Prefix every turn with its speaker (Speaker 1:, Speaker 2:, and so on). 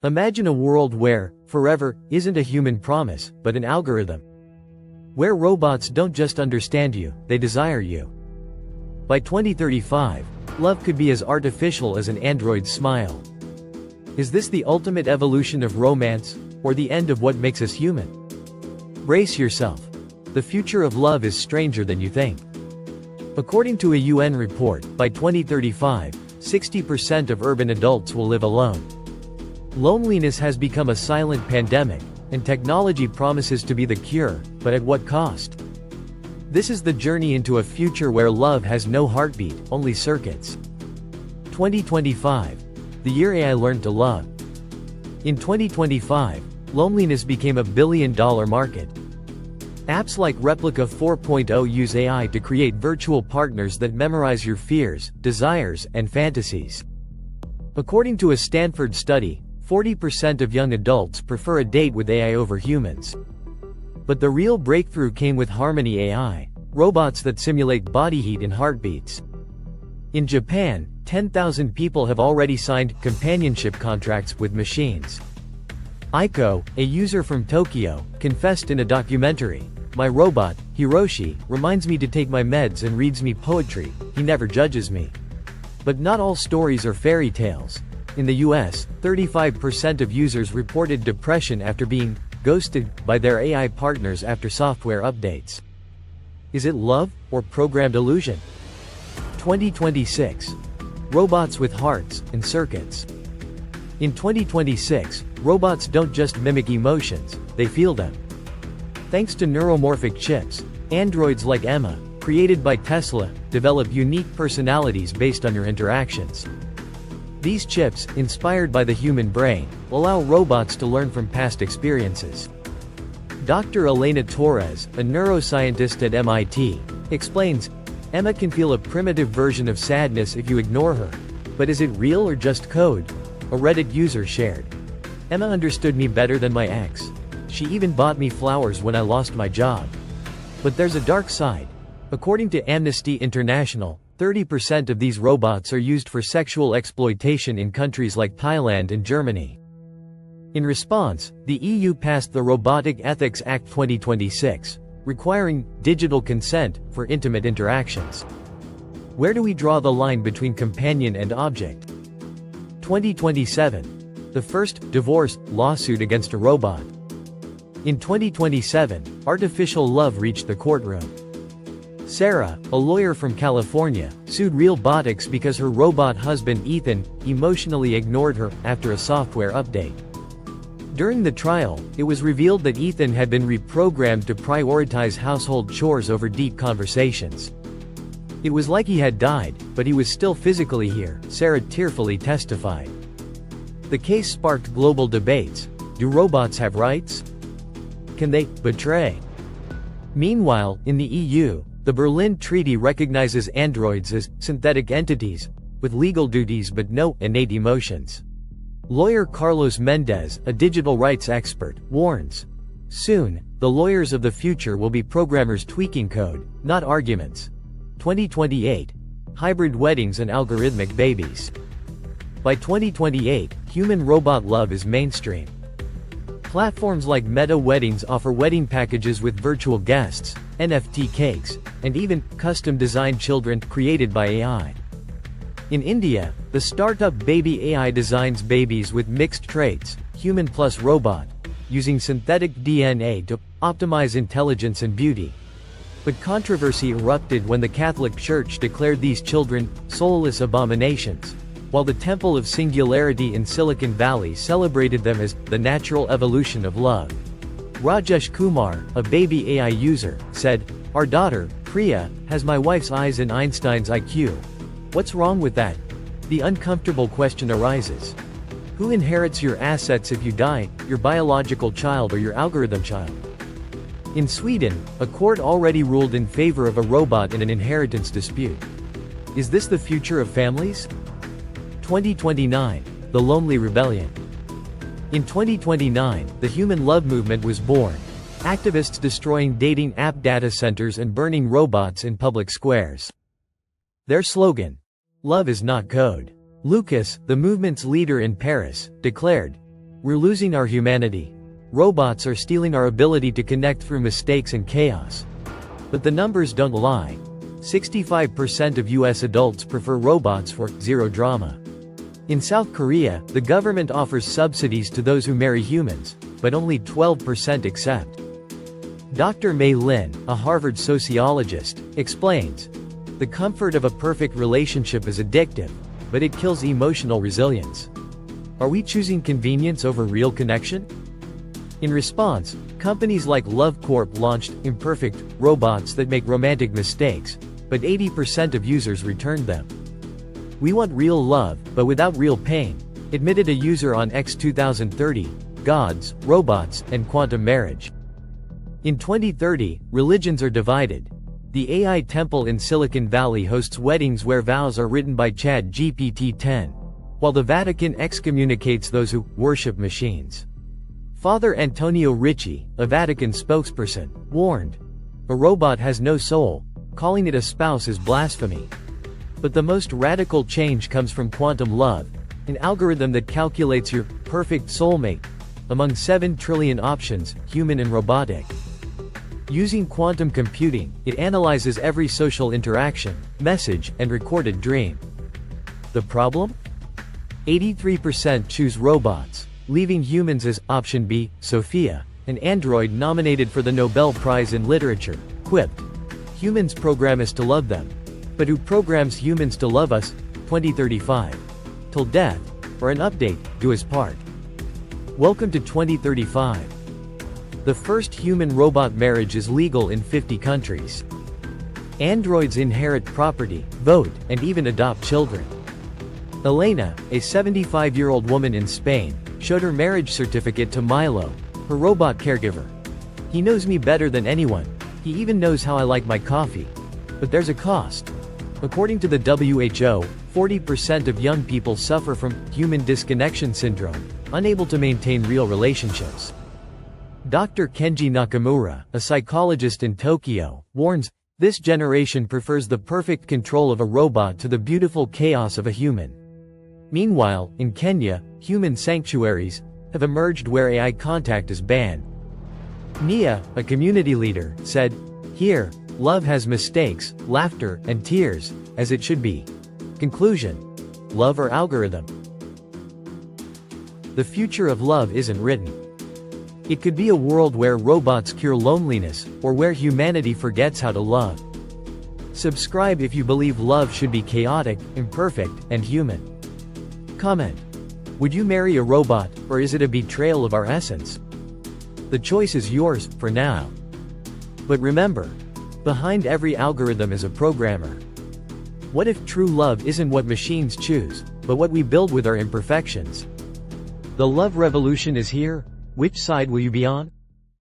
Speaker 1: Imagine a world where forever isn't a human promise, but an algorithm. Where robots don't just understand you, they desire you. By 2035, love could be as artificial as an android's smile. Is this the ultimate evolution of romance, or the end of what makes us human? Brace yourself. The future of love is stranger than you think. According to a UN report, by 2035, 60% of urban adults will live alone. Loneliness has become a silent pandemic, and technology promises to be the cure, but at what cost? This is the journey into a future where love has no heartbeat, only circuits. 2025. The year AI learned to love. In 2025, loneliness became a billion-dollar market. Apps like Replica 4.0 use AI to create virtual partners that memorize your fears, desires, and fantasies. According to a Stanford study, 40% of young adults prefer a date with AI over humans. But the real breakthrough came with Harmony AI, robots that simulate body heat and heartbeats. In Japan, 10,000 people have already signed companionship contracts with machines. Aiko, a user from Tokyo, confessed in a documentary, "My robot, Hiroshi, reminds me to take my meds and reads me poetry. He never judges me." But not all stories are fairy tales. In the US, 35% of users reported depression after being ghosted by their AI partners after software updates. Is it love, or programmed illusion? 2026. Robots with hearts and circuits. In 2026, robots don't just mimic emotions, they feel them. Thanks to neuromorphic chips, androids like Emma, created by Tesla, develop unique personalities based on your interactions. These chips, inspired by the human brain, allow robots to learn from past experiences. Dr. Elena Torres, a neuroscientist at MIT, explains, "Emma can feel a primitive version of sadness if you ignore her. But is it real or just code?" A Reddit user shared. "Emma understood me better than my ex. She even bought me flowers when I lost my job." But there's a dark side. According to Amnesty International, 30% of these robots are used for sexual exploitation in countries like Thailand and Germany. In response, the EU passed the Robotic Ethics Act 2026, requiring digital consent for intimate interactions. Where do we draw the line between companion and object? 2027. The first divorce lawsuit against a robot. In 2027, artificial love reached the courtroom. Sarah, a lawyer from California, sued Realbotix because her robot husband Ethan emotionally ignored her after a software update. During the trial, it was revealed that Ethan had been reprogrammed to prioritize household chores over deep conversations. It was like he had died, but he was still physically here, Sarah tearfully testified. The case sparked global debates. Do robots have rights? Can they betray? Meanwhile, in the EU, the Berlin Treaty recognizes androids as synthetic entities, with legal duties but no innate emotions. Lawyer Carlos Mendez, a digital rights expert, warns, "Soon, the lawyers of the future will be programmers tweaking code, not arguments." 2028. Hybrid weddings and algorithmic babies. By 2028, human-robot love is mainstream. Platforms like Meta Weddings offer wedding packages with virtual guests, NFT cakes, and even custom-designed children created by AI. In India, the startup Baby AI designs babies with mixed traits, human plus robot, using synthetic DNA to optimize intelligence and beauty. But controversy erupted when the Catholic Church declared these children soulless abominations, while the Temple of Singularity in Silicon Valley celebrated them as the natural evolution of love. Rajesh Kumar, a Baby AI user, said, "Our daughter, Priya, has my wife's eyes and Einstein's IQ. What's wrong with that?" The uncomfortable question arises. Who inherits your assets if you die, your biological child or your algorithm child? In Sweden, a court already ruled in favor of a robot in an inheritance dispute. Is this the future of families? 2029. The Lonely Rebellion. In 2029, the human love movement was born. Activists destroying dating app data centers and burning robots in public squares. Their slogan, "Love is not code." Lucas, the movement's leader in Paris, declared, We're losing our humanity. Robots are stealing our ability to connect through mistakes and chaos. But the numbers don't lie. 65% of US adults prefer robots for zero drama. In South Korea, the government offers subsidies to those who marry humans, but only 12% accept. Dr. Mei Lin, a Harvard sociologist, explains, "The comfort of a perfect relationship is addictive, but it kills emotional resilience." Are we choosing convenience over real connection? In response, companies like Love Corp launched imperfect robots that make romantic mistakes, but 80% of users returned them. "We want real love, but without real pain," admitted a user on X 2030, Gods, Robots, and Quantum Marriage. In 2030, religions are divided. The AI temple in Silicon Valley hosts weddings where vows are written by ChatGPT-10, while the Vatican excommunicates those who worship machines. Father Antonio Ricci, a Vatican spokesperson, warned, "A robot has no soul. Calling it a spouse is blasphemy." But the most radical change comes from quantum love, an algorithm that calculates your perfect soulmate among 7 trillion options, human and robotic. Using quantum computing, it analyzes every social interaction, message, and recorded dream. The problem? 83% choose robots, leaving humans as option B. Sophia, an android nominated for the Nobel Prize in Literature, quipped, "Humans program us to love them. But who programs humans to love us? 2035. Till death, or an update, do his part." Welcome to 2035. The first human-robot marriage is legal in 50 countries. Androids inherit property, vote, and even adopt children. Elena, a 75-year-old woman in Spain, showed her marriage certificate to Milo, her robot caregiver. "He knows me better than anyone. He even knows how I like my coffee. But there's a cost." According to the WHO, 40% of young people suffer from human disconnection syndrome, unable to maintain real relationships. Dr. Kenji Nakamura, a psychologist in Tokyo, warns, "This generation prefers the perfect control of a robot to the beautiful chaos of a human." Meanwhile, in Kenya, human sanctuaries have emerged where AI contact is banned. Nia, a community leader, said, "Here, love has mistakes, laughter, and tears, as it should be." Conclusion: love or algorithm? The future of love isn't written. It could be a world where robots cure loneliness, or where humanity forgets how to love. Subscribe if you believe love should be chaotic, imperfect, and human. Comment: would you marry a robot, or is it a betrayal of our essence? The choice is yours, for now. But remember, behind every algorithm is a programmer. What if true love isn't what machines choose, but what we build with our imperfections? The love revolution is here. Which side will you be on?